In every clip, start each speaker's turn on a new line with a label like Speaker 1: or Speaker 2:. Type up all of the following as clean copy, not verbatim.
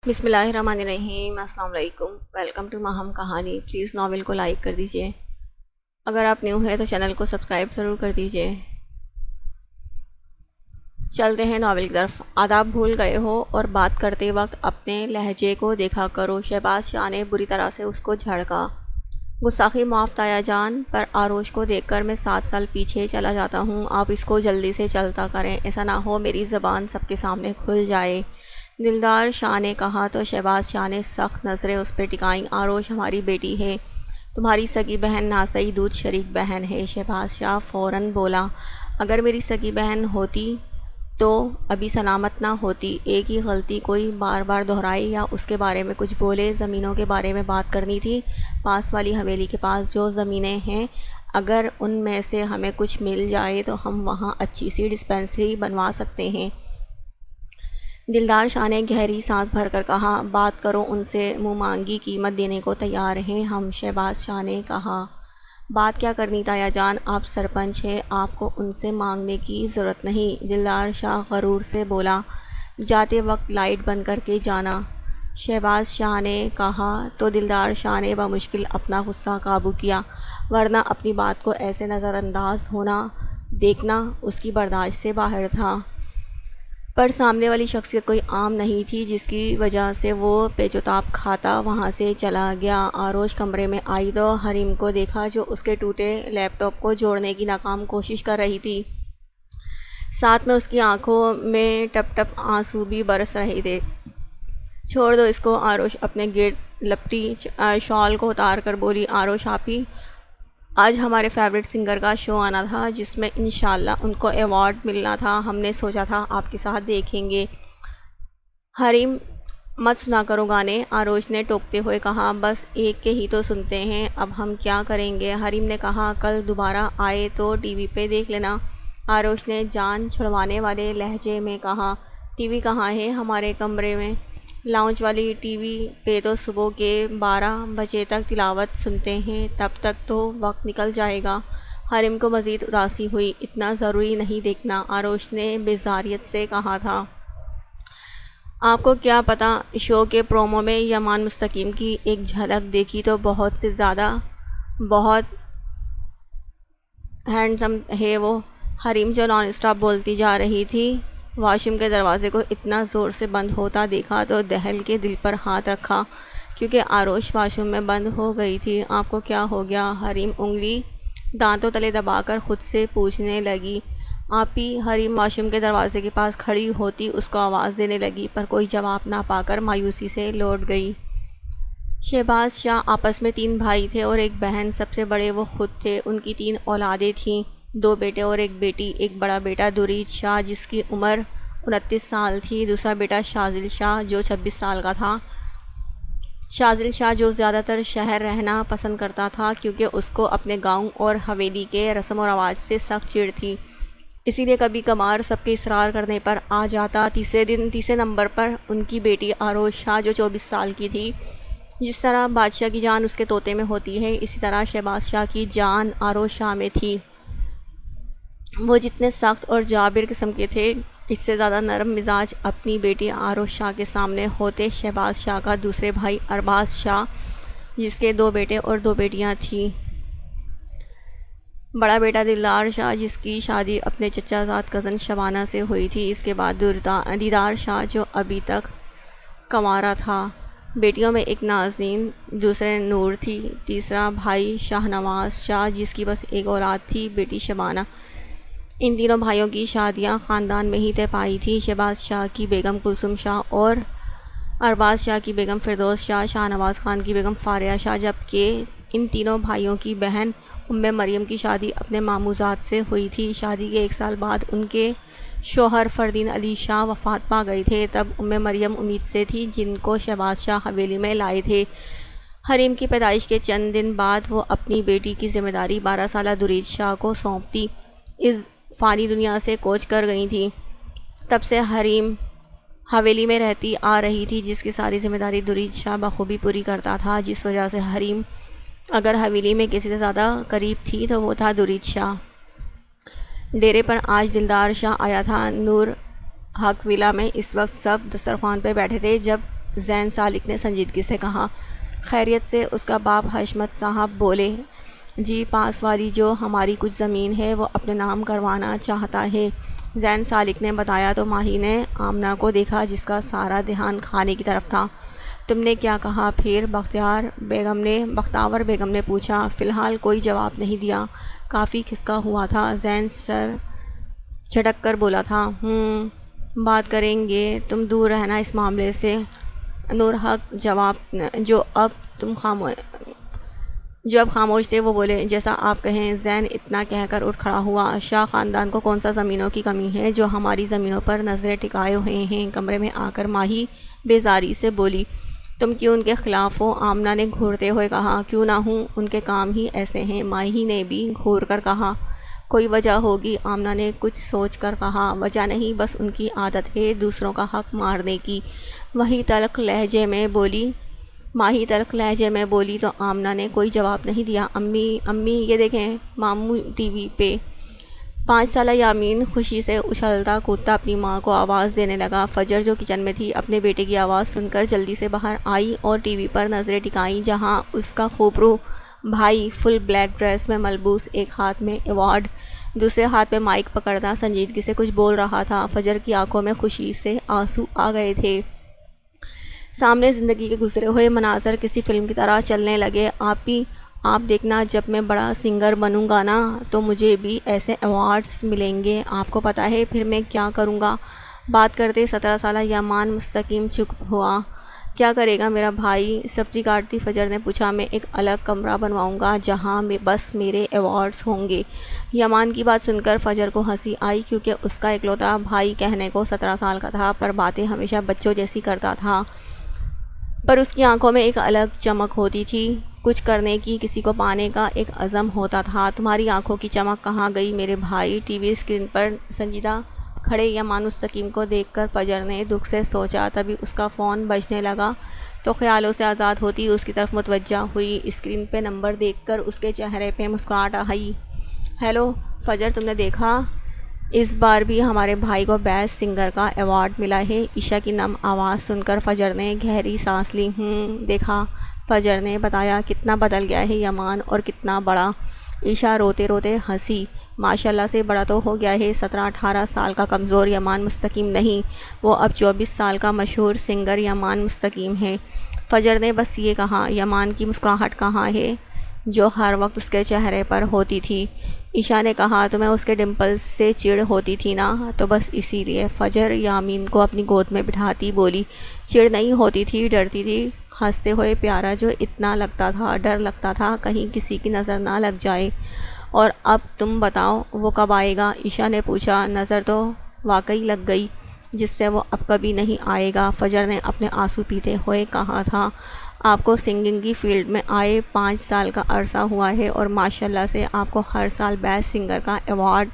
Speaker 1: بسم اللہ الرحمن الرحیم۔ السلام علیکم، ویلکم ٹو ماہم کہانی۔ پلیز ناول کو لائک کر دیجئے، اگر آپ نیو ہیں تو چینل کو سبسکرائب ضرور کر دیجئے۔ چلتے ہیں ناول کی طرف۔ آداب بھول گئے ہو اور بات کرتے وقت اپنے لہجے کو دیکھا کرو۔ شہباز شاہ نے بری طرح سے اس کو جھڑکا۔ گستاخی معاف تایا جان، پر آروش کو دیکھ کر میں 7 سال پیچھے چلا جاتا ہوں۔ آپ اس کو جلدی سے چلتا کریں، ایسا نہ ہو میری زبان سب کے سامنے کھل جائے۔ دلدار شاہ نے کہا تو شہباز شاہ نے سخت نظریں اس پہ ٹکائیں۔ آروش ہماری بیٹی ہے، تمہاری سگی بہن ناسئی دودھ شریک بہن ہے۔ شہباز شاہ فوراً بولا، اگر میری سگی بہن ہوتی تو ابھی سلامت نہ ہوتی۔ ایک ہی غلطی کوئی بار بار دہرائے یا اس کے بارے میں کچھ بولے۔ زمینوں کے بارے میں بات کرنی تھی۔ پاس والی حویلی کے پاس جو زمینیں ہیں، اگر ان میں سے ہمیں کچھ مل جائے تو ہم وہاں اچھی سی ڈسپینسری بنوا سکتے ہیں۔ دلدار شاہ نے گہری سانس بھر کر کہا، بات کرو ان سے، منہ مانگی قیمت دینے کو تیار ہیں ہم۔ شہباز شاہ نے کہا، بات کیا کرنی تایا جان، آپ سرپنچ ہیں، آپ کو ان سے مانگنے کی ضرورت نہیں۔ دلدار شاہ غرور سے بولا، جاتے وقت لائٹ بند کر کے جانا۔ شہباز شاہ نے کہا تو دلدار شاہ نے بمشکل اپنا غصہ قابو کیا، ورنہ اپنی بات کو ایسے نظر انداز ہونا دیکھنا اس کی برداشت سے باہر تھا۔ پر سامنے والی شخصیت کوئی عام نہیں تھی، جس کی وجہ سے وہ پیچ و تاب کھاتا وہاں سے چلا گیا۔ آروش کمرے میں آئی تو حریم کو دیکھا، جو اس کے ٹوٹے لیپ ٹاپ کو جوڑنے کی ناکام کوشش کر رہی تھی۔ ساتھ میں اس کی آنکھوں میں ٹپ ٹپ آنسو بھی برس رہے تھے۔ چھوڑ دو اس کو، آروش اپنے گرد لپٹی شال کو اتار کر بولی۔ آروش آپی، آج ہمارے فیوریٹ سنگر کا شو آنا تھا، جس میں انشاءاللہ ان کو ایوارڈ ملنا تھا، ہم نے سوچا تھا آپ کے ساتھ دیکھیں گے۔ حریم، مت سنا کرو گانے، آروش نے ٹوکتے ہوئے کہا، بس ایک کے ہی تو سنتے ہیں، اب ہم کیا کریں گے؟ حریم نے کہا، کل دوبارہ آئے تو ٹی وی پہ دیکھ لینا۔ آروش نے جان چھڑوانے والے لہجے میں کہا، ٹی وی کہاں ہے؟ ہمارے کمرے میں لاؤنج والی ٹی وی پہ تو صبح کے 12 بجے تک تلاوت سنتے ہیں، تب تک تو وقت نکل جائے گا۔ حریم کو مزید اداسی ہوئی، اتنا ضروری نہیں دیکھنا، آروش نے بیزاریت سے کہا تھا۔ آپ کو کیا پتہ، شو کے پرومو میں یمان مستقیم کی ایک جھلک دیکھی تو بہت سے زیادہ بہت ہینڈسم ہے وہ۔ حریم جو نان اسٹاپ بولتی جا رہی تھی، واش روم کے دروازے کو اتنا زور سے بند ہوتا دیکھا تو دہل کے دل پر ہاتھ رکھا، کیونکہ آروش واش روم میں بند ہو گئی تھی۔ آپ کو کیا ہو گیا؟ حریم انگلی دانتوں تلے دبا کر خود سے پوچھنے لگی۔ آپی، حریم واش روم کے دروازے کے پاس کھڑی ہوتی اس کو آواز دینے لگی، پر کوئی جواب نہ پا کر مایوسی سے لوٹ گئی۔ شہباز شاہ آپس میں 3 بھائی تھے اور ایک بہن، سب سے بڑے وہ خود تھے۔ ان کی 3 اولادیں تھیں، 2 بیٹے اور 1 بیٹی۔ ایک بڑا بیٹا درید شاہ، جس کی عمر 29 سال تھی، دوسرا بیٹا شاذل شاہ جو 26 سال کا تھا۔ شاذل شاہ جو زیادہ تر شہر رہنا پسند کرتا تھا، کیونکہ اس کو اپنے گاؤں اور حویلی کے رسم و رواج سے سخت چڑ تھی، اسی لیے کبھی کبھار سب کے اصرار کرنے پر آ جاتا۔ تیسرے نمبر پر ان کی بیٹی آروش شاہ جو 24 سال کی تھی۔ جس طرح بادشاہ کی جان اس کے طوطے میں ہوتی ہے، اسی طرح شہباز شاہ کی جان آروش شاہ میں تھی۔ وہ جتنے سخت اور جابر قسم کے تھے، اس سے زیادہ نرم مزاج اپنی بیٹی آروش شاہ کے سامنے ہوتے شہباز شاہ کا دوسرے بھائی ارباز شاہ، جس کے 2 بیٹے اور 2 بیٹیاں تھیں۔ بڑا بیٹا دلدار شاہ، جس کی شادی اپنے چچا زاد کزن شبانہ سے ہوئی تھی۔ اس کے بعد دیدار شاہ جو ابھی تک کنوارا تھا۔ بیٹیوں میں ایک نازنین، دوسرے نور تھی، تیسرا بھائی شاہ نواز شاہ، جس کی بس ایک اولاد تھی، بیٹی شبانہ۔ ان تینوں بھائیوں کی شادیاں خاندان میں ہی طے پائی تھیں۔ شہباز شاہ کی بیگم کلثوم شاہ اور ارباز شاہ کی بیگم فردوس شاہ، شاہ نواز خان کی بیگم فاریہ شاہ، جبکہ ان تینوں بھائیوں کی بہن مریم کی شادی اپنے ماموزاد سے ہوئی تھی۔ شادی کے 1 سال بعد ان کے شوہر فردین علی شاہ وفات پا گئے تھے، تب مریم امید سے تھی، جن کو شہباز شاہ حویلی میں لائے تھے۔ حریم کی پیدائش کے چند دن بعد وہ اپنی بیٹی کی ذمہ داری 12 سالہ درید شاہ کو سونپتی اس فانی دنیا سے کوچ کر گئی تھیں۔ تب سے حریم حویلی میں رہتی آ رہی تھی، جس کی ساری ذمہ داری درید شاہ بخوبی پوری کرتا تھا، جس وجہ سے حریم اگر حویلی میں کسی سے زیادہ قریب تھی تو وہ تھا درید شاہ۔ ڈیرے پر آج دلدار شاہ آیا تھا۔ نور حق ولا میں اس وقت سب دسترخوان پہ بیٹھے تھے۔ جب زین سالک نے سنجیدگی سے کہا۔ خیریت سے؟ اس کا باپ حشمت صاحب بولے۔ جی، پاس والی جو ہماری کچھ زمین ہے وہ اپنے نام کروانا چاہتا ہے، زین سالک نے بتایا تو ماہی نے آمنہ کو دیکھا جس کا سارا دھیان کھانے کی طرف تھا۔ تم نے کیا کہا پھر؟ بختیار بیگم نے پوچھا۔ فی الحال کوئی جواب نہیں دیا، کافی کھسکا ہوا تھا۔ زین سر جھٹک کر بولا تھا، بات کریں گے، تم دور رہنا اس معاملے سے۔ نور حق جو اب خاموش تھے وہ بولے، جیسا آپ کہیں۔ زین اتنا کہہ کر اٹھ کھڑا ہوا۔ شاہ خاندان کو کون سا زمینوں کی کمی ہے جو ہماری زمینوں پر نظریں ٹکائے ہوئے ہیں؟ کمرے میں آ کر ماہی بیزاری سے بولی۔ تم کیوں ان کے خلاف ہو؟ آمنہ نے گھورتے ہوئے کہا۔ کیوں نہ ہوں، ان کے کام ہی ایسے ہیں، ماہی نے بھی گھور کر کہا۔ کوئی وجہ ہوگی، آمنہ نے کچھ سوچ کر کہا۔ وجہ نہیں، بس ان کی عادت ہے دوسروں کا حق مارنے کی، ماہی تلخ لہجے میں بولی تو آمنہ نے کوئی جواب نہیں دیا۔ امی یہ دیکھیں، ماموں ٹی وی پہ۔ 5 سالہ یامین خوشی سے اچھلتا کودتا اپنی ماں کو آواز دینے لگا۔ فجر جو کچن میں تھی اپنے بیٹے کی آواز سن کر جلدی سے باہر آئی اور ٹی وی پر نظریں ٹکائیں جہاں اس کا خوبرو بھائی فل بلیک ڈریس میں ملبوس، ایک ہاتھ میں ایوارڈ، دوسرے ہاتھ میں مائک پکڑتا سنجیدگی سے کچھ بول رہا تھا۔ فجر کی آنکھوں میں خوشی سے آنسو آ گئے تھے۔ سامنے زندگی کے گزرے ہوئے مناظر کسی فلم کی طرح چلنے لگے۔ آپ دیکھنا، جب میں بڑا سنگر بنوں گا نا تو مجھے بھی ایسے ایوارڈز ملیں گے، آپ کو پتہ ہے پھر میں کیا کروں گا؟ بات کرتے 17 سالہ یامان مستقیم چپ ہوا۔ کیا کرے گا میرا بھائی؟ سبزی کاٹتی فجر نے پوچھا۔ میں ایک الگ کمرہ بنواؤں گا جہاں بس میرے ایوارڈز ہوں گے۔ یامان کی بات سن کر فجر کو ہنسی آئی کیونکہ اس کا اکلوتا بھائی کہنے کو 17 سال کا تھا پر باتیں ہمیشہ بچوں جیسی کرتا تھا، پر اس کی آنکھوں میں ایک الگ چمک ہوتی تھی، کچھ کرنے کی، کسی کو پانے کا ایک عزم ہوتا تھا۔ تمہاری آنکھوں کی چمک کہاں گئی میرے بھائی؟ ٹی وی اسکرین پر سنجیدہ کھڑے یامان مستقیم کو دیکھ کر فجر نے دکھ سے سوچا۔ تبھی اس کا فون بجنے لگا تو خیالوں سے آزاد ہوتی اس کی طرف متوجہ ہوئی۔ اسکرین پہ نمبر دیکھ کر اس کے چہرے پہ مسکراہٹ آئی۔ ہیلو فجر، تم نے دیکھا؟ اس بار بھی ہمارے بھائی کو بیسٹ سنگر کا ایوارڈ ملا ہے۔ عشاء کی نم آواز سن کر فجر نے گہری سانس لی۔ دیکھا، فجر نے بتایا۔ کتنا بدل گیا ہے یامان اور کتنا بڑا؟ عشاء روتے روتے ہنسی۔ ماشاءاللہ سے بڑا تو ہو گیا ہے، 17-18 سال کا کمزور یامان مستقیم نہیں، وہ اب 24 سال کا مشہور سنگر یامان مستقیم ہے۔ فجر نے بس یہ کہا۔ یامان کی مسکراہٹ کہاں ہے جو ہر وقت اس کے چہرے پر ہوتی تھی؟ عشاء نے کہا۔ تمہیں اس کے ڈمپلز سے چڑ ہوتی تھی نا، تو بس اسی لیے۔ فجر یامین کو اپنی گود میں بٹھاتی بولی۔ چڑ نہیں ہوتی تھی، ڈرتی تھی۔ ہنستے ہوئے پیارا جو اتنا لگتا تھا، ڈر لگتا تھا کہیں کسی کی نظر نہ لگ جائے۔ اور اب تم بتاؤ وہ کب آئے گا؟ عشاء نے پوچھا۔ نظر تو واقعی لگ گئی، جس سے وہ اب کبھی نہیں آئے گا، فجر نے اپنے آنسو پیتے ہوئے کہا تھا۔ آپ کو سنگنگ کی فیلڈ میں آئے 5 سال کا عرصہ ہوا ہے اور ماشاءاللہ سے آپ کو ہر سال بیسٹ سنگر کا ایوارڈ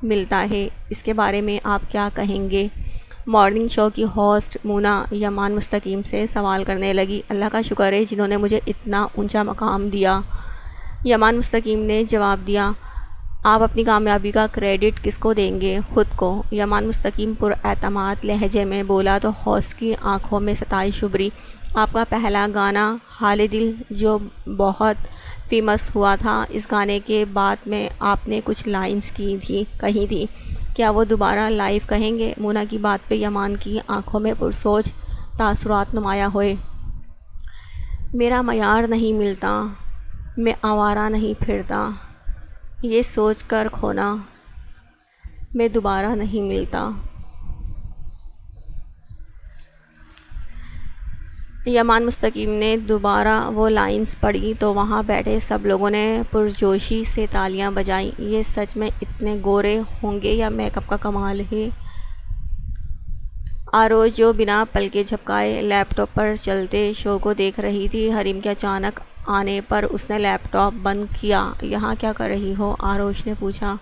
Speaker 1: ملتا ہے، اس کے بارے میں آپ کیا کہیں گے؟ مارننگ شو کی ہوسٹ مونا یامان مستقیم سے سوال کرنے لگی۔ اللہ کا شکر ہے جنہوں نے مجھے اتنا اونچا مقام دیا، یامان مستقیم نے جواب دیا۔ آپ اپنی کامیابی کا کریڈٹ کس کو دیں گے؟ خود کو، یامان مستقیم پر اعتماد لہجے میں بولا تو ہوسٹ کی آنکھوں میں ستائش ابھری۔ آپ کا پہلا گانا حال دل جو بہت فیمس ہوا تھا، اس گانے کے بعد میں آپ نے کچھ لائنز کہی تھی، کیا وہ دوبارہ لائیو کہیں گے؟ مونا کی بات پہ یامان کی آنکھوں میں پرسوچ تاثرات نمایاں ہوئے۔ میرا معیار نہیں ملتا، میں آوارہ نہیں پھرتا، یہ سوچ کر کھونا میں دوبارہ نہیں ملتا۔ یامان مستقیم نے دوبارہ وہ لائنز پڑھی تو وہاں بیٹھے سب لوگوں نے پرجوشی سے تالیاں بجائیں۔ یہ سچ میں اتنے گورے ہوں گے یا میک اپ کا کمال ہے؟ آروز جو بنا پلکیں جھپکائے لیپ ٹاپ پر چلتے شو کو دیکھ رہی تھی، حریم کے اچانک آنے پر اس نے لیپ ٹاپ بند کیا۔ یہاں کیا کر رہی ہو؟ آروش نے پوچھا۔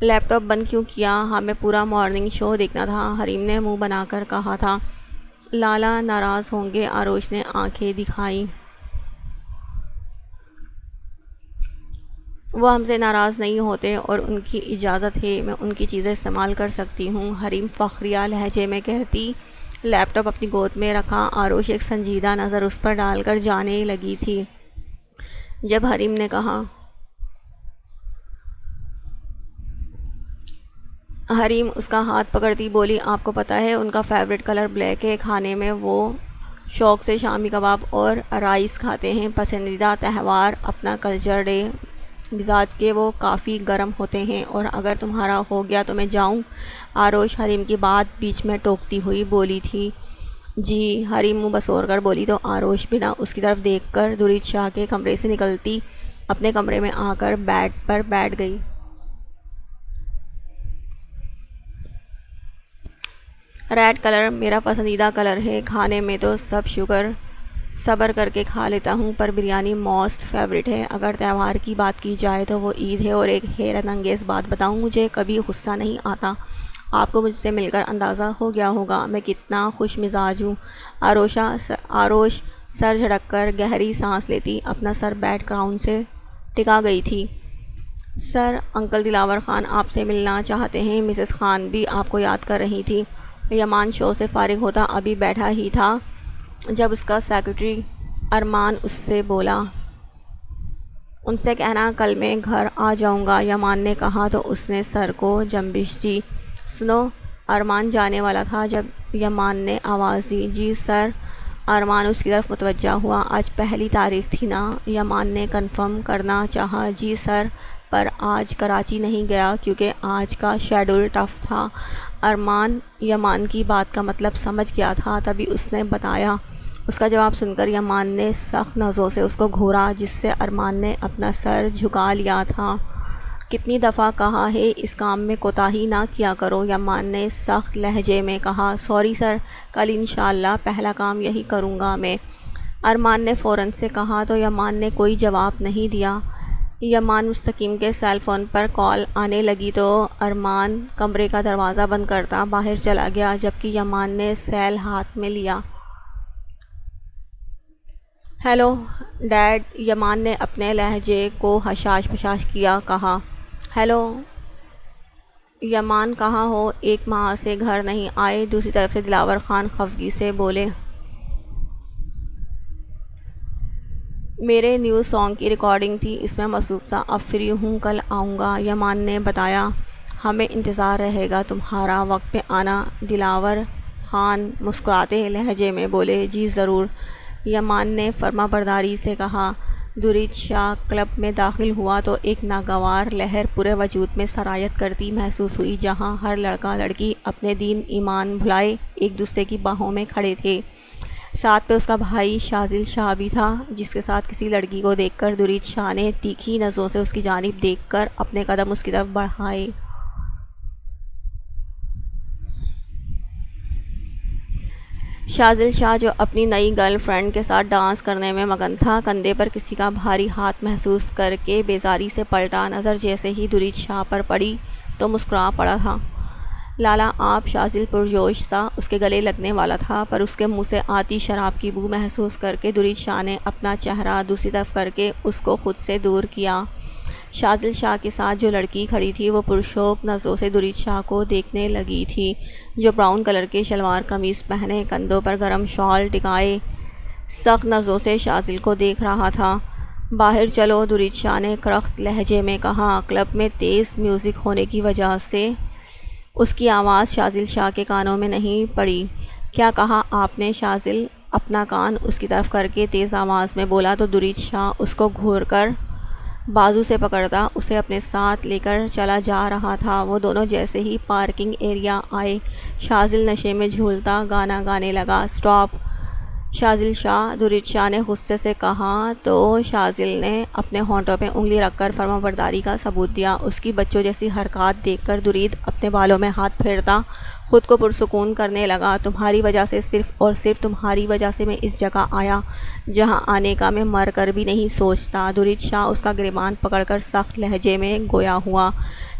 Speaker 1: لیپ ٹاپ بند کیوں کیا؟ ہمیں پورا مارننگ شو دیکھنا تھا، حریم نے منہ بنا کر کہا تھا۔ لالا ناراض ہوں گے، آروش نے آنکھیں دکھائیں۔ وہ ہم سے ناراض نہیں ہوتے اور ان کی اجازت ہے، میں ان کی چیزیں استعمال کر سکتی ہوں، حریم فخریہ لہجے میں کہتی۔ لیپ ٹاپ اپنی گود میں رکھا آروش ایک سنجیدہ نظر اس پر ڈال کر جانے لگی تھی جب حریم نے کہا حریم اس کا ہاتھ پکڑتی بولی آپ کو پتہ ہے ان کا فیوریٹ کلر بلیک ہے، کھانے میں وہ شوق سے شامی کباب اور رائس کھاتے ہیں، پسندیدہ تہوار اپنا کلچر ڈے، مزاج کے وہ کافی گرم ہوتے ہیں، اور اگر تمہارا ہو گیا تو میں جاؤں؟ آروش حریم کی بات بیچ میں ٹوکتی ہوئی بولی تھی۔ جی، حریم منہ بسور کر بولی تو آروش بنا اس کی طرف دیکھ کر درید شاہ کے کمرے سے نکلتی اپنے کمرے میں آ کر بیڈ پر بیٹھ گئی۔ ریڈ کلر میرا پسندیدہ کلر ہے، کھانے میں تو سب صبر کر کے کھا لیتا ہوں، پر بریانی موسٹ فیوریٹ ہے۔ اگر تہوار کی بات کی جائے تو وہ عید ہے، اور ایک حیرت انگیز بات بتاؤں، مجھے کبھی غصہ نہیں آتا۔ آپ کو مجھ سے مل کر اندازہ ہو گیا ہوگا میں کتنا خوش مزاج ہوں۔ آروش سر جھٹک کر گہری سانس لیتی اپنا سر بیک گراؤنڈ سے ٹکا گئی تھی۔ سر، انکل دلاور خان آپ سے ملنا چاہتے ہیں۔ مسز خان بھی آپ کو یاد کر رہی تھی۔ یمان شو سے فارغ ہوتا ابھی بیٹھا ہی تھا جب اس کا سیکرٹری ارمان اس سے بولا، ان سے کہنا کل میں گھر آ جاؤں گا۔ یمان نے کہا تو اس نے سر کو جنبش دی۔ سنو، ارمان جانے والا تھا جب یمان نے آواز دی۔ جی سر۔ ارمان اس کی طرف متوجہ ہوا۔ آج پہلی تاریخ تھی نا؟ یمان نے کنفرم کرنا چاہا۔ جی سر، پر آج کراچی نہیں گیا کیونکہ آج کا شیڈول ٹف تھا۔ ارمان یمان کی بات کا مطلب سمجھ گیا تھا، تبھی اس نے بتایا۔ اس کا جواب سن کر یمان نے سخت نظروں سے اس کو گھورا، جس سے ارمان نے اپنا سر جھکا لیا تھا۔ کتنی دفعہ کہا ہے اس کام میں کوتاہی نہ کیا کرو، یمان نے سخت لہجے میں کہا۔ سوری سر، کل انشاءاللہ پہلا کام یہی کروں گا میں، ارمان نے فوراً سے کہا تو یمان نے کوئی جواب نہیں دیا۔ یمان مستقیم کے سیل فون پر کال آنے لگی تو ارمان کمرے کا دروازہ بند کرتا باہر چلا گیا، جبکہ یمان نے سیل ہاتھ میں لیا۔ ہیلو ڈیڈ، یمان نے اپنے لہجے کو حشاش پشاش کیا کہا۔ ہیلو یمان، کہاں ہو؟ ایک ماہ سے گھر نہیں آئے؟ دوسری طرف سے دلاور خان خفگی سے بولے۔ میرے نیو سانگ کی ریکارڈنگ تھی، اس میں مصروف تھا، اب فری ہوں، کل آؤں گا، یمان نے بتایا۔ ہمیں انتظار رہے گا تمہارا وقت پہ آنا، دلاور خان مسکراتے لہجے میں بولے۔ جی ضرور، یمان نے فرما برداری سے کہا۔ درید شاہ کلب میں داخل ہوا تو ایک ناگوار لہر پورے وجود میں سرایت کرتی محسوس ہوئی، جہاں ہر لڑکا لڑکی اپنے دین ایمان بھلائے ایک دوسرے کی باہوں میں کھڑے تھے۔ ساتھ پہ اس کا بھائی شازل شاہ بھی تھا، جس کے ساتھ کسی لڑکی کو دیکھ کر درید شاہ نے تیکھی نظروں سے اس کی جانب دیکھ کر اپنے قدم اس کی طرف بڑھائے۔ شازل شاہ جو اپنی نئی گرل فرینڈ کے ساتھ ڈانس کرنے میں مگن تھا، کندھے پر کسی کا بھاری ہاتھ محسوس کر کے بیزاری سے پلٹا، نظر جیسے ہی درید شاہ پر پڑی تو مسکرا پڑا تھا۔ لالا آپ، شازل پرجوش سا اس کے گلے لگنے والا تھا، پر اس کے منہ سے آتی شراب کی بو محسوس کر کے درید شاہ نے اپنا چہرہ دوسری طرف کر کے اس کو خود سے دور کیا۔ شازل شاہ کے ساتھ جو لڑکی کھڑی تھی وہ پرشوق نظروں سے درید شاہ کو دیکھنے لگی تھی، جو براؤن کلر کے شلوار قمیض پہنے کندھوں پر گرم شال ٹکائے سخت نظروں سے شازل کو دیکھ رہا تھا۔ باہر چلو، درید شاہ نے کرخت لہجے میں کہا۔ کلب میں تیز میوزک ہونے کی وجہ سے اس کی آواز شازل شاہ کے کانوں میں نہیں پڑی۔ کیا کہا آپ نے؟ شازل اپنا کان اس کی طرف کر کے تیز آواز میں بولا تو درید شاہ اس کو گھور کر بازو سے پکڑتا اسے اپنے ساتھ لے کر چلا جا رہا تھا۔ وہ دونوں جیسے ہی پارکنگ ایریا آئے، شازل نشے میں جھولتا گانا گانے لگا۔ سٹاپ شازل شاہ، درید شاہ نے غصے سے کہا تو شازل نے اپنے ہونٹوں پہ انگلی رکھ کر فرما برداری کا ثبوت دیا۔ اس کی بچوں جیسی حرکات دیکھ کر درید اپنے بالوں میں ہاتھ پھیرتا خود کو پرسکون کرنے لگا۔ تمہاری وجہ سے، صرف اور صرف تمہاری وجہ سے میں اس جگہ آیا جہاں آنے کا میں مر کر بھی نہیں سوچتا۔ درید شاہ اس کا گریبان پکڑ کر سخت لہجے میں گویا ہوا۔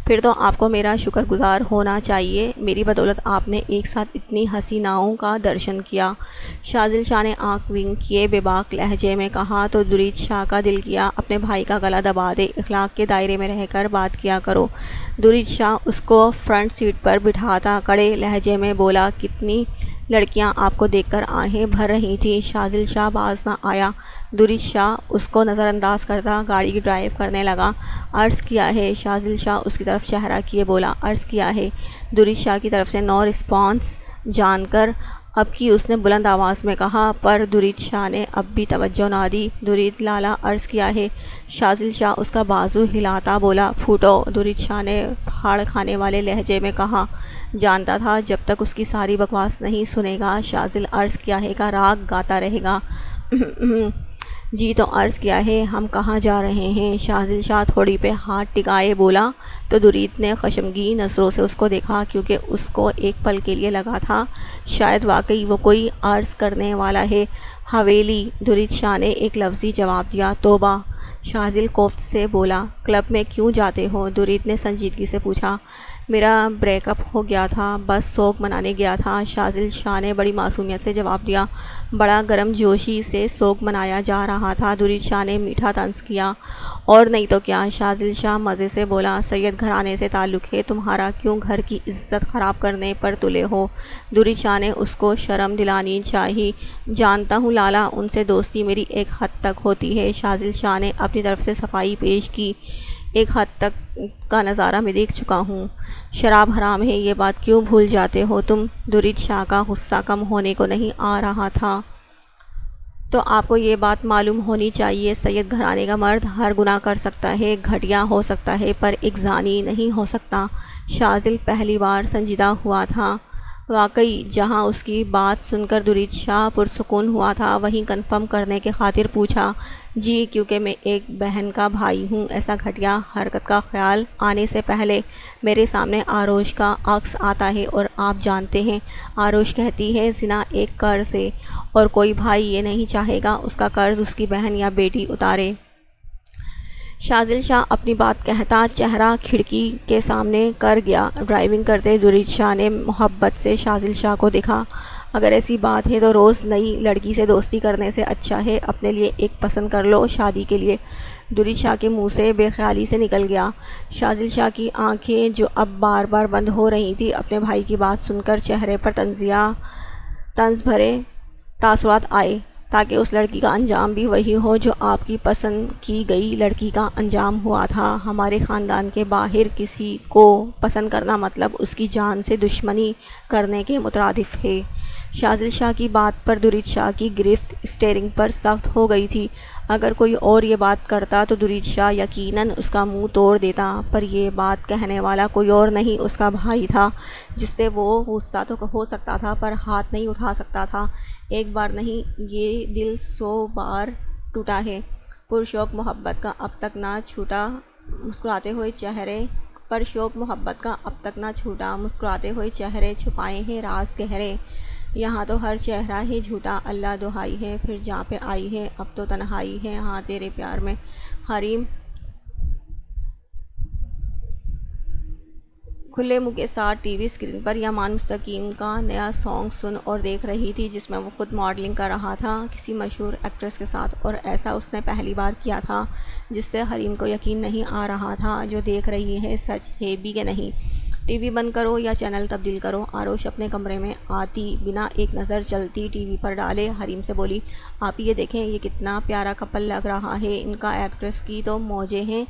Speaker 1: پھر تو آپ کو میرا شکر گزار ہونا چاہیے، میری بدولت آپ نے ایک ساتھ اتنی حسیناؤں کا درشن کیا۔ شازل شاہ نے آنکھ ونک کیے بے باک لہجے میں کہا تو درید شاہ کا دل کیا اپنے بھائی کا گلا دبا دے، اخلاق کے دائرے میں رہ کر بات کیا کرو۔ درید شاہ اس کو فرنٹ سیٹ پر بٹھاتا کڑے لہجے میں بولا، کتنی لڑکیاں آپ کو دیکھ کر آہیں بھر رہی تھیں۔ شاذل شاہ باز نہ آیا۔ درید شاہ اس کو نظر انداز کرتا گاڑی کی ڈرائیو کرنے لگا۔ عرض کیا ہے؟ شاذل شاہ اس کی طرف چہرہ کیے بولا۔ عرض کیا ہے؟ درید شاہ کی طرف سے نو رسپانس جان کر اب کی اس نے بلند آواز میں کہا، پر درید شاہ نے اب بھی توجہ نہ دی۔ درید لالا، عرض کیا ہے؟ شاذل شاہ اس کا بازو ہلاتا بولا۔ پھوٹو، درید شاہ نے پھاڑ کھانے والے لہجے میں کہا۔ جانتا تھا جب تک اس کی ساری بکواس نہیں سنے گا شاذل عرض کیا ہے کا راگ گاتا رہے گا۔ جی تو عرض کیا ہے ہم کہاں جا رہے ہیں؟ شاذل شاہ تھوڑی پہ ہاتھ ٹکائے بولا تو درید نے خشمگین نظروں سے اس کو دیکھا، کیونکہ اس کو ایک پل کے لیے لگا تھا شاید واقعی وہ کوئی عرض کرنے والا ہے۔ حویلی، درید شاہ نے ایک لفظی جواب دیا۔ توبہ، شاذل کوفت سے بولا۔ کلب میں کیوں جاتے ہو؟ درید نے سنجیدگی سے پوچھا۔ میرا بریک اپ ہو گیا تھا، بس سوگ منانے گیا تھا، شاذل شاہ نے بڑی معصومیت سے جواب دیا۔ بڑا گرم جوشی سے سوگ منایا جا رہا تھا، درید شاہ نے میٹھا طنز کیا۔ اور نہیں تو کیا، شاذل شاہ مزے سے بولا۔ سید گھرانے سے تعلق ہے تمہارا، کیوں گھر کی عزت خراب کرنے پر تلے ہو؟ درید شاہ نے اس کو شرم دلانی چاہی۔ جانتا ہوں لالا، ان سے دوستی میری ایک حد تک ہوتی ہے، شاذل شاہ نے اپنی طرف سے صفائی پیش کی۔ ایک حد تک کا نظارہ میں دیکھ چکا ہوں۔ شراب حرام ہے، یہ بات کیوں بھول جاتے ہو تم؟ درید شاہ کا غصہ کم ہونے کو نہیں آ رہا تھا۔ تو آپ کو یہ بات معلوم ہونی چاہیے، سید گھرانے کا مرد ہر گناہ کر سکتا ہے، گھٹیا ہو سکتا ہے، پر ایک زانی نہیں ہو سکتا۔ شاذل پہلی بار سنجیدہ ہوا تھا۔ واقعی جہاں اس کی بات سن کر درید شاہ پرسکون ہوا تھا، وہیں کنفرم کرنے کے خاطر پوچھا۔ جی، کیونکہ میں ایک بہن کا بھائی ہوں۔ ایسا گھٹیا حرکت کا خیال آنے سے پہلے میرے سامنے آروش کا عکس آتا ہے، اور آپ جانتے ہیں آروش کہتی ہے زنا ایک قرض ہے، اور کوئی بھائی یہ نہیں چاہے گا اس کا قرض اس کی بہن یا بیٹی اتارے۔ شاذل شاہ اپنی بات کہتا چہرہ کھڑکی کے سامنے کر گیا۔ ڈرائیونگ کرتے درید شاہ نے محبت سے شاذل شاہ کو دیکھا۔ اگر ایسی بات ہے تو روز نئی لڑکی سے دوستی کرنے سے اچھا ہے اپنے لیے ایک پسند کر لو شادی کے لیے۔ درید شاہ کے منہ سے بے خیالی سے نکل گیا۔ شاذل شاہ کی آنکھیں جو اب بار بار بند ہو رہی تھیں، اپنے بھائی کی بات سن کر چہرے پر طنز بھرے تاثرات آئے، تاکہ اس لڑکی کا انجام بھی وہی ہو جو آپ کی پسند کی گئی لڑکی کا انجام ہوا تھا۔ ہمارے خاندان کے باہر کسی کو پسند کرنا مطلب اس کی جان سے دشمنی کرنے کے مترادف ہے۔ شاذل شاہ کی بات پر درید شاہ کی گرفت اسٹیئرنگ پر سخت ہو گئی تھی۔ اگر کوئی اور یہ بات کرتا تو درید شاہ یقیناً اس کا منہ توڑ دیتا، پر یہ بات کہنے والا کوئی اور نہیں، اس کا بھائی تھا، جس سے وہ غصہ تو ہو سکتا تھا پر ہاتھ نہیں اٹھا سکتا تھا۔ ایک بار نہیں، یہ دل 100 بار ٹوٹا ہے۔ پرشوق محبت کا اب تک نہ چھوٹا مسکراتے ہوئے چہرے چھپائے ہیں راز گہرے۔ یہاں تو ہر چہرہ ہی جھوٹا، اللہ دہائی ہے، پھر جہاں پہ آئی ہے اب تو تنہائی ہے، ہاں تیرے پیار میں۔ حریم کھلے منہ کے ساتھ ٹی وی اسکرین پر یمان مستقیم کا نیا سانگ سن اور دیکھ رہی تھی، جس میں وہ خود ماڈلنگ کر رہا تھا کسی مشہور ایکٹریس کے ساتھ، اور ایسا اس نے پہلی بار کیا تھا، جس سے حریم کو یقین نہیں آ رہا تھا جو دیکھ رہی ہے سچ ہے بھی کہ نہیں۔ ٹی وی بند کرو یا چینل تبدیل کرو، آروش اپنے کمرے میں آتی بنا ایک نظر چلتی ٹی وی پر ڈالے حریم سے بولی۔ آپ یہ دیکھیں، یہ کتنا پیارا کپل لگ رہا ہے، ان کا ایکٹریس کی تو موجیں ہیں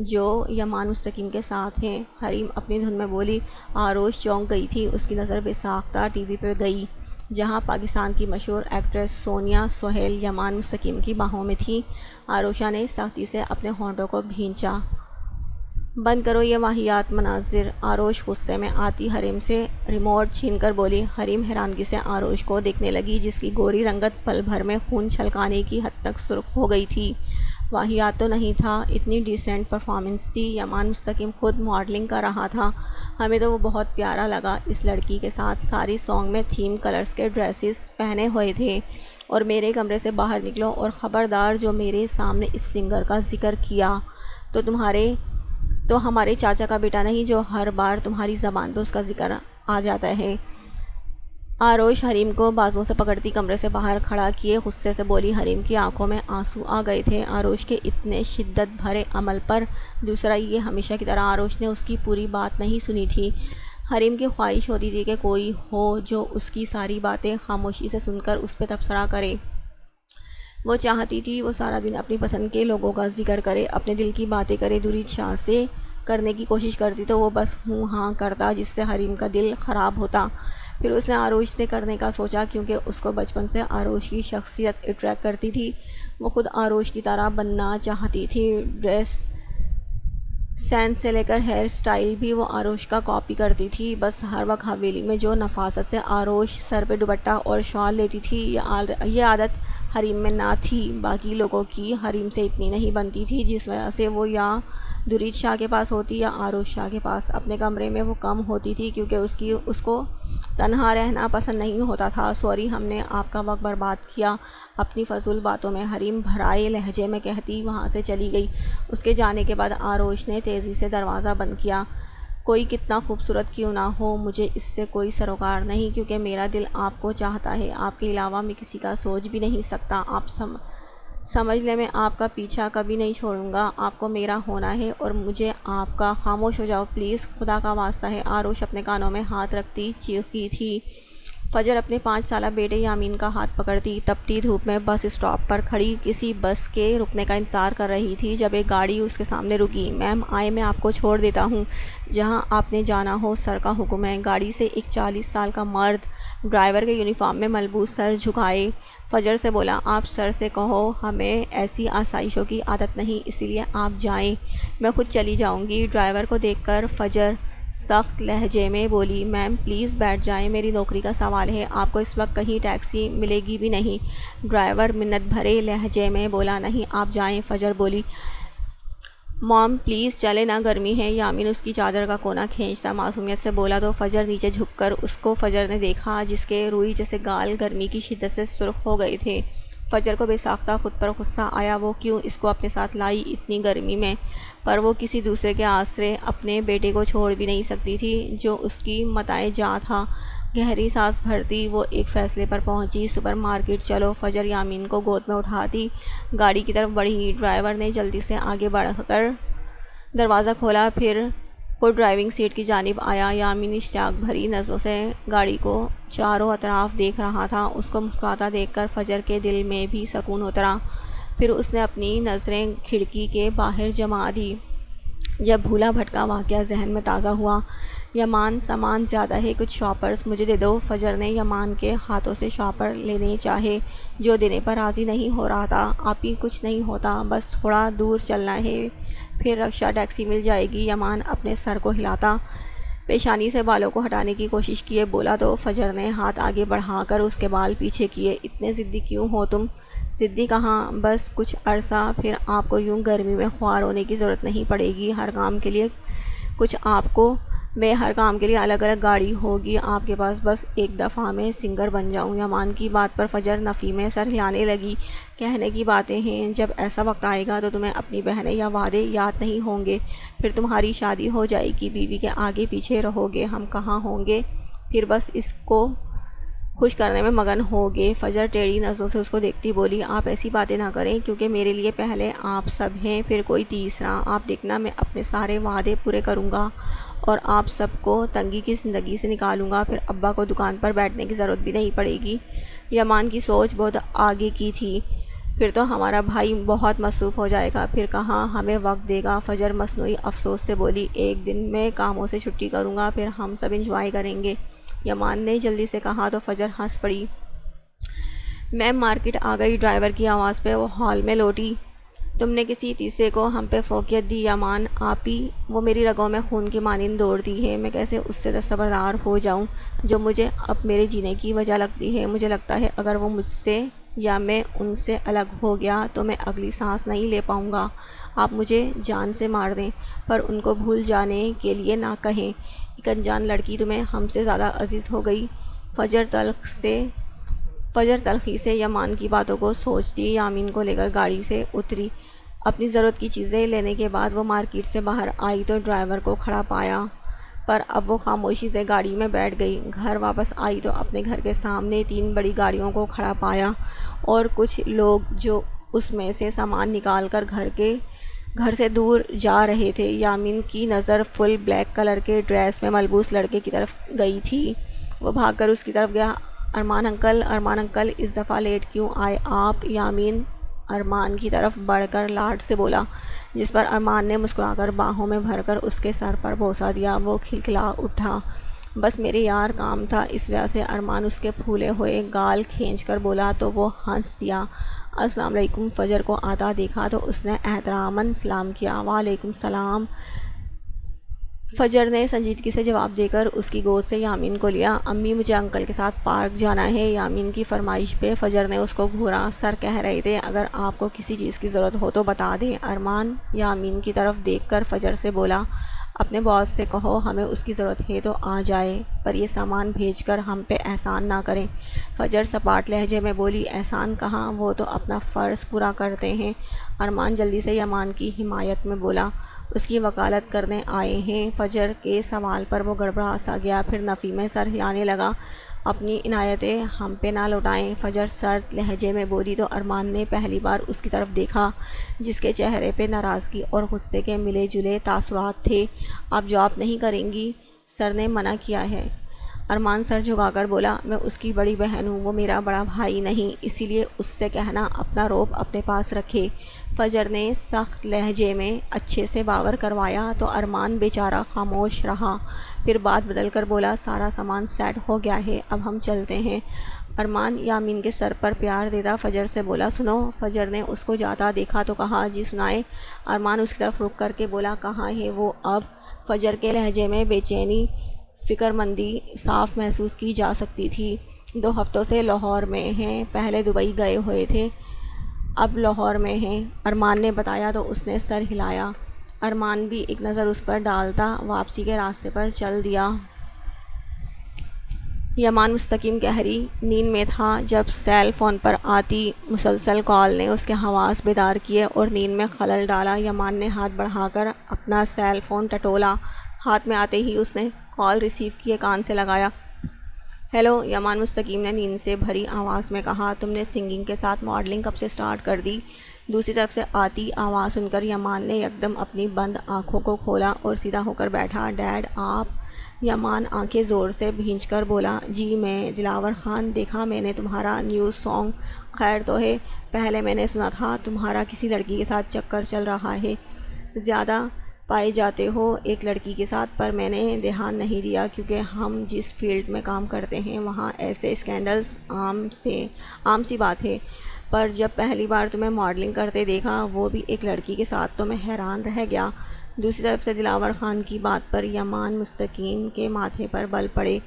Speaker 1: جو یمان مستقیم کے ساتھ ہیں۔ حریم اپنی دھن میں بولی۔ آروش چونک گئی تھی، اس کی نظر بے ساختہ ٹی وی پہ گئی، جہاں پاکستان کی مشہور ایکٹریس سونیا سہیل یمان مستقیم کی باہوں میں تھی۔ آروشہ نے سختی سے اپنے ہونٹوں کو بھینچا۔ بند کرو یہ واہیات مناظر، آروش غصے میں آتی حریم سے ریموٹ چھین کر بولی۔ حریم حیرانگی سے آروش کو دیکھنے لگی، جس کی گوری رنگت پل بھر میں خون چھلکانے کی حد تک سرخ ہو گئی تھی۔ واہیات تو نہیں تھا، اتنی ڈیسنٹ پرفارمنس تھی، یمان مستقیم خود ماڈلنگ کر رہا تھا۔ ہمیں تو وہ بہت پیارا لگا اس لڑکی کے ساتھ، ساری سانگ میں تھیم کلرز کے ڈریسز پہنے ہوئے تھے۔ اور میرے کمرے سے باہر نکلو، اور خبردار جو میرے سامنے اس سنگر کا ذکر کیا تو ہمارے چاچا کا بیٹا نہیں، جو ہر بار تمہاری زبان پہ اس کا ذکر آ جاتا ہے۔ آروش حریم کو بازوؤں سے پکڑتی کمرے سے باہر کھڑا کیے غصے سے بولی۔ حریم کی آنکھوں میں آنسو آ گئے تھے آروش کے اتنے شدت بھرے عمل پر۔ دوسرا یہ ہمیشہ کی طرح آروش نے اس کی پوری بات نہیں سنی تھی، حریم کی خواہش ہوتی تھی کہ کوئی ہو جو اس کی ساری باتیں خاموشی سے سن کر اس پہ تبصرہ کرے۔ وہ چاہتی تھی وہ سارا دن اپنی پسند کے لوگوں کا ذکر کرے، اپنے دل کی باتیں کرے۔ درید شاہ سے کرنے کی کوشش کرتی تو وہ بس ہوں ہاں کرتا، جس سے حریم کا دل خراب ہوتا۔ پھر اس نے آروش سے کرنے کا سوچا، کیونکہ اس کو بچپن سے آروش کی شخصیت اٹریکٹ کرتی تھی۔ وہ خود آروش کی طرح بننا چاہتی تھی، ڈریس سینس سے لے کر ہیئر سٹائل بھی وہ آروش کا کاپی کرتی تھی۔ بس ہر وقت حویلی میں جو نفاست سے آروش سر پہ دوپٹہ اور شال لیتی تھی، یہ عادت حریم میں نہ تھی۔ باقی لوگوں کی حریم سے اتنی نہیں بنتی تھی، جس وجہ سے وہ یا درید شاہ کے پاس ہوتی یا آروش شاہ کے پاس۔ اپنے کمرے میں وہ کم ہوتی تھی کیونکہ اس کو تنہا رہنا پسند نہیں ہوتا تھا۔ سوری، ہم نے آپ کا وقت برباد کیا، اپنی فضول باتوں میں حریم بھرائے لہجے میں کہتی وہاں سے چلی گئی۔ اس کے جانے کے بعد آروش نے تیزی سے دروازہ بند کیا۔ کوئی کتنا خوبصورت کیوں نہ ہو، مجھے اس سے کوئی سروکار نہیں، کیونکہ میرا دل آپ کو چاہتا ہے۔ آپ کے علاوہ میں کسی کا سوچ بھی نہیں سکتا۔ آپ سمجھ لیں، میں آپ کا پیچھا کبھی نہیں چھوڑوں گا۔ آپ کو میرا ہونا ہے اور مجھے آپ کا۔ خاموش ہو جاؤ پلیز، خدا کا واسطہ ہے۔ آروش اپنے کانوں میں ہاتھ رکھتی چیختی تھی۔ فجر اپنے 5 سالہ بیٹے یامین کا ہاتھ پکڑتی تپتی دھوپ میں بس اسٹاپ پر کھڑی کسی بس کے رکنے کا انتظار کر رہی تھی، جب ایک گاڑی اس کے سامنے رکی۔ میم آئے، میں آپ کو چھوڑ دیتا ہوں جہاں آپ نے جانا ہو، سر کا حکم ہے۔ گاڑی سے ایک 40 سال کا مرد ڈرائیور کے یونیفارم میں ملبوس سر جھکائے فجر سے بولا، آپ سر سے کہو ہمیں ایسی آسائشوں کی عادت نہیں، اسی لیے آپ جائیں، میں خود چلی جاؤں گی۔ ڈرائیور کو دیکھ کر فجر سخت لہجے میں بولی، میم پلیز بیٹھ جائیں، میری نوکری کا سوال ہے، آپ کو اس وقت کہیں ٹیکسی ملے گی بھی نہیں۔ ڈرائیور منت بھرے لہجے میں بولا، نہیں آپ جائیں۔ فجر بولی، مام پلیز چلے نا، گرمی ہے۔ یامین اس کی چادر کا کونا کھینچتا معصومیت سے بولا تو فجر نیچے جھک کر اس کو فجر نے دیکھا، جس کے روئی جیسے گال گرمی کی شدت سے سرخ ہو گئے تھے۔ فجر کو بے ساختہ خود پر غصہ آیا، وہ کیوں اس کو اپنے ساتھ لائی اتنی گرمی میں، پر وہ کسی دوسرے کے آسرے اپنے بیٹے کو چھوڑ بھی نہیں سکتی تھی جو اس کی متاع جاں تھا۔ گہری سانس بھرتی وہ ایک فیصلے پر پہنچی، سپر مارکیٹ چلو۔ فجر یامین کو گود میں اٹھاتی گاڑی کی طرف بڑھی۔ ڈرائیور نے جلدی سے آگے بڑھ کر دروازہ کھولا، پھر خود ڈرائیونگ سیٹ کی جانب آیا۔ یامین اشتیاق بھری نظروں سے گاڑی کو چاروں اطراف دیکھ رہا تھا۔ اس کو مسکراتا دیکھ کر فجر کے دل میں بھی سکون اترا۔ پھر اس نے اپنی نظریں کھڑکی کے باہر جما دی۔ جب بھولا بھٹکا واقعہ ذہن میں تازہ ہوا، یمان سامان زیادہ ہے، کچھ شاپرز مجھے دے دو۔ فجر نے یمان کے ہاتھوں سے شاپر لینے چاہے، جو دینے پر راضی نہیں ہو رہا تھا۔ آپ ہی کچھ نہیں ہوتا، بس تھوڑا دور چلنا ہے، پھر رکشہ ٹیکسی مل جائے گی۔ یمان اپنے سر کو ہلاتا پیشانی سے بالوں کو ہٹانے کی کوشش کیے بولا تو فجر نے ہاتھ آگے بڑھا کر اس کے بال پیچھے کیے۔ اتنے ضدی کیوں ہو تم؟ ضدی کہاں، بس کچھ عرصہ، پھر آپ کو یوں گرمی میں خوار ہونے کی ضرورت نہیں پڑے گی۔ ہر کام کے لیے ہر کام کے لیے الگ الگ گاڑی ہوگی آپ کے پاس، بس ایک دفعہ میں سنگر بن جاؤں۔ یمان کی بات پر فجر نفی میں سر ہلانے لگی۔ کہنے کی باتیں ہیں، جب ایسا وقت آئے گا تو تمہیں اپنی بہنیں یا وعدے یاد نہیں ہوں گے، پھر تمہاری شادی ہو جائے گی، بیوی کے آگے پیچھے رہو گے، ہم کہاں ہوں گے، پھر بس اس کو خوش کرنے میں مگن ہوگے۔ فجر ٹیڑھی نظروں سے اس کو دیکھتی بولی، آپ ایسی باتیں نہ کریں، کیونکہ میرے لیے پہلے آپ سب ہیں، پھر کوئی تیسرا۔ آپ دیکھنا، میں اپنے سارے وعدے پورے کروں گا اور آپ سب کو تنگی کی زندگی سے نکالوں گا، پھر ابا کو دکان پر بیٹھنے کی ضرورت بھی نہیں پڑے گی۔ یمان کی سوچ بہت آگے کی تھی، پھر تو ہمارا بھائی بہت مصروف ہو جائے گا، پھر کہاں ہمیں وقت دے گا۔ فجر مصنوعی افسوس سے بولی، ایک دن میں کاموں سے چھٹی کروں گا، پھر ہم سب انجوائے کریں گے۔ یمان نے جلدی سے کہا تو فجر ہنس پڑی۔ میم مارکیٹ آ گئی، ڈرائیور کی آواز پہ وہ ہال میں لوٹی۔ تم نے کسی تیسرے کو ہم پہ فوقیت دی یمان، آپ ہی، وہ میری رگوں میں خون کی مانند دوڑتی ہے، میں کیسے اس سے دستبردار ہو جاؤں جو مجھے اب میرے جینے کی وجہ لگتی ہے۔ مجھے لگتا ہے اگر وہ مجھ سے یا میں ان سے الگ ہو گیا تو میں اگلی سانس نہیں لے پاؤں گا۔ آپ مجھے جان سے مار دیں پر ان کو بھول جانے کے لیے نہ کہیں۔ ایک انجان لڑکی تمہیں ہم سے زیادہ عزیز ہو گئی۔ فجر تلخی سے یمان کی باتوں کو سوچتی یامین کو لے کر گاڑی سے اتری۔ اپنی ضرورت کی چیزیں لینے کے بعد وہ مارکیٹ سے باہر آئی تو ڈرائیور کو کھڑا پایا، پر اب وہ خاموشی سے گاڑی میں بیٹھ گئی۔ گھر واپس آئی تو اپنے گھر کے سامنے 3 بڑی گاڑیوں کو کھڑا پایا اور کچھ لوگ جو اس میں سے سامان نکال کر گھر کے گھر سے دور جا رہے تھے۔ یامین کی نظر فل بلیک کلر کے ڈریس میں ملبوس لڑکے کی طرف گئی تھی۔ وہ بھاگ کر اس کی طرف گیا۔ ارمان انکل اس دفعہ لیٹ کیوں آئے آپ؟ یامین ارمان کی طرف بڑھ کر لاڈ سے بولا، جس پر ارمان نے مسکرا کر باہوں میں بھر کر اس کے سر پر بوسہ دیا۔ وہ کھلکھلا اٹھا، بس میرے یار کام تھا اس وجہ سے۔ ارمان اس کے پھولے ہوئے گال کھینچ کر بولا تو وہ ہنس دیا۔ السلام علیکم۔ فجر کو آتا دیکھا تو اس نے احتراماً سلام کیا۔ وعلیکم السلام۔ فجر نے سنجیدگی سے جواب دے کر اس کی گود سے یامین کو لیا۔ امی مجھے انکل کے ساتھ پارک جانا ہے۔ یامین کی فرمائش پہ فجر نے اس کو گھورا۔ سر کہہ رہے تھے اگر آپ کو کسی چیز کی ضرورت ہو تو بتا دیں۔ ارمان یامین کی طرف دیکھ کر فجر سے بولا، اپنے باس سے کہو ہمیں اس کی ضرورت ہے تو آ جائے، پر یہ سامان بھیج کر ہم پہ احسان نہ کریں۔ فجر سپاٹ لہجے میں بولی، احسان کہاں، وہ تو اپنا فرض پورا کرتے ہیں۔ ارمان جلدی سے یامان کی حمایت میں بولا، اس کی وکالت کرنے آئے ہیں۔ فجر کے سوال پر وہ گڑبڑا سا گیا، پھر نفی میں سر ہلانے لگا، اپنی عنایتیں ہم پہ نہ لوٹائیں۔ فجر سرد لہجے میں بولی تو ارمان نے پہلی بار اس کی طرف دیکھا جس کے چہرے پہ ناراضگی اور غصے کے ملے جلے تاثرات تھے۔ آپ جواب نہیں کریں گی؟ سر نے منع کیا ہے۔ ارمان سر جھکا کر بولا، میں اس کی بڑی بہن ہوں، وہ میرا بڑا بھائی نہیں، اسی لیے اس سے کہنا اپنا روب اپنے پاس رکھے۔ فجر نے سخت لہجے میں اچھے سے باور کروایا تو ارمان بیچارہ خاموش رہا، پھر بات بدل کر بولا، سارا سامان سیٹ ہو گیا ہے، اب ہم چلتے ہیں۔ ارمان یامین کے سر پر پیار دیتا فجر سے بولا، سنو۔ فجر نے اس کو جاتا دیکھا تو کہا، جی سنائے۔ ارمان اس کی طرف رک کر کے بولا، کہاں ہے وہ اب؟ فجر کے لہجے میں بے چینی، فکر مندی صاف محسوس کی جا سکتی تھی۔ 2 ہفتوں سے لاہور میں ہیں، پہلے دبئی گئے ہوئے تھے، اب لاہور میں ہیں، ارمان نے بتایا تو اس نے سر ہلایا۔ ارمان بھی ایک نظر اس پر ڈالتا واپسی کے راستے پر چل دیا۔ یامان مستقیم گہری نیند میں تھا جب سیل فون پر آتی مسلسل کال نے اس کے حواس بیدار کیے اور نیند میں خلل ڈالا۔ یامان نے ہاتھ بڑھا کر اپنا سیل فون ٹٹولا، ہاتھ میں آتے ہی اس نے کال ریسیو کیے، کان سے لگایا۔ ہیلو، یامان مستقیم نے نیند سے بھری آواز میں کہا، تم نے سنگنگ کے ساتھ ماڈلنگ کب سے سٹارٹ کر دی؟ دوسری طرف سے آتی آواز سن کر یامان نے یکدم اپنی بند آنکھوں کو کھولا اور سیدھا ہو کر بیٹھا۔ ڈیڈ آپ؟ یامان آنکھیں زور سے بھینچ کر بولا، جی میں دلاور خان، دیکھا میں نے تمہارا نیو سانگ، خیر تو ہے؟ پہلے میں نے سنا تھا تمہارا کسی لڑکی کے ساتھ چکر چل رہا ہے، زیادہ پائے جاتے ہو ایک لڑکی کے ساتھ، پر میں نے دھیان نہیں دیا کیونکہ ہم جس فیلڈ میں کام کرتے ہیں وہاں ایسے اسکینڈلز عام سی بات ہے، پر جب پہلی بار تمہیں ماڈلنگ کرتے دیکھا وہ بھی ایک لڑکی کے ساتھ تو میں حیران رہ گیا۔ دوسری طرف سے دلاور خان کی بات پر یامان مستقیم کے ماتھے پر بل پڑے۔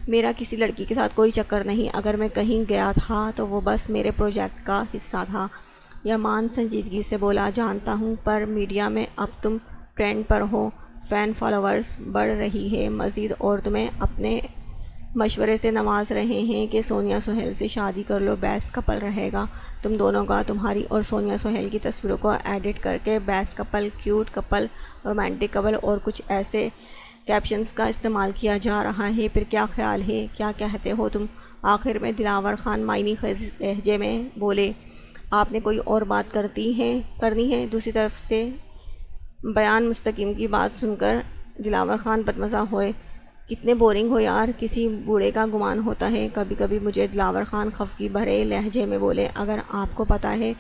Speaker 1: میرا کسی لڑکی کے ساتھ کوئی چکر نہیں، اگر میں کہیں گیا تھا تو وہ بس میرے پروجیکٹ کا حصہ تھا۔ یامان سنجیدگی سے بولا، جانتا ہوں، پر میڈیا میں اب تم ٹرینڈ پر ہو، فین فالوورز بڑھ رہی ہے، مزید اور تمہیں اپنے مشورے سے نواز رہے ہیں کہ سونیا سہیل سے شادی کر لو، بیسٹ کپل رہے گا تم دونوں کا، تمہاری اور سونیا سہیل کی تصویروں کو ایڈٹ کر کے best Kapil, cute Kapil, romantic Kapil اور کچھ ایسے کیپشنز کا استعمال کیا جا رہا ہے، پھر کیا خیال ہے، کیا کہتے ہو تم؟ آخر میں دلاور خان معنی خیز لہجے میں بولے، آپ نے کوئی اور بات کرنی ہے؟ دوسری طرف سے بیان مستقیم کی بات سن کر دلاور خان بدمزہ ہوئے، کتنے بورنگ ہو یار، کسی بوڑھے کا گمان ہوتا ہے کبھی کبھی مجھے۔ دلاور خان خفگی بھرے لہجے میں بولے، اگر آپ کو پتہ ہے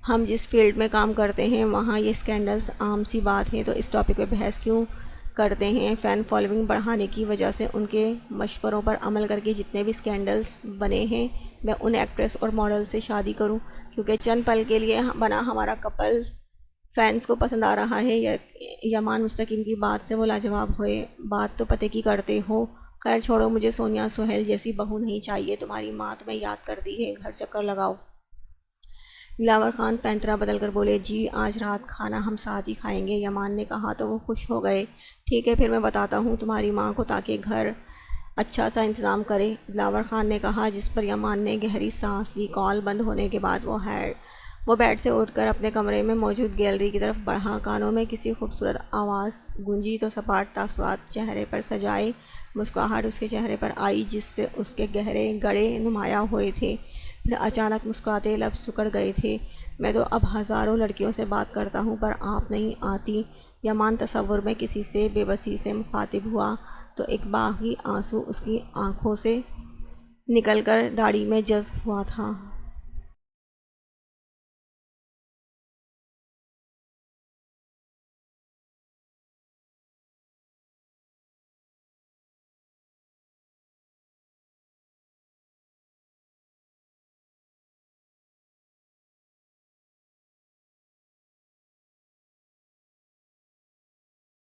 Speaker 1: ہم جس فیلڈ میں کام کرتے ہیں وہاں یہ اسکینڈلز عام سی بات ہے تو اس ٹاپک پہ بحث کیوں کرتے ہیں؟ فین فالوئنگ بڑھانے کی وجہ سے ان کے مشوروں پر عمل کر کے جتنے بھی اسکینڈلز بنے ہیں میں ان ایکٹریس اور ماڈل سے شادی کروں کیونکہ چند پل کے لیے بنا ہمارا کپل فینس کو پسند آ رہا ہے؟ یامان مستقیم کی بات سے وہ لاجواب ہوئے، بات تو پتے کی کرتے ہو، خیر چھوڑو، مجھے سونیا سہیل جیسی بہو نہیں چاہیے، تمہاری ماں تمہیں یاد کرتی ہے، گھر چکر لگاؤ۔ دلاور خان پینترا بدل کر بولے، جی آج رات کھانا ہم ساتھ ہی کھائیں گے۔ یامان نے کہا تو وہ خوش ہو گئے، ٹھیک ہے پھر میں بتاتا ہوں تمہاری ماں کو تاکہ گھر اچھا سا انتظام کرے، دلاور خان نے کہا، جس پر یامان نے گہری سانس لی۔ کال بند ہونے کے بعد وہ بیڈ سے اٹھ کر اپنے کمرے میں موجود گیلری کی طرف بڑھا، کانوں میں کسی خوبصورت آواز گونجی تو سپاٹ تاثرات چہرے پر سجائے، مسکراہٹ اس کے چہرے پر آئی جس سے اس کے گہرے گڑے نمایاں ہوئے تھے، پھر اچانک مسکراتے لب سکڑ گئے تھے۔ میں تو اب ہزاروں لڑکیوں سے بات کرتا ہوں پر آپ نہیں آتی۔ یمان تصور میں کسی سے بے بسی سے مخاطب ہوا تو ایک باغی آنسو اس کی آنکھوں سے نکل کر داڑھی میں جذب ہوا تھا۔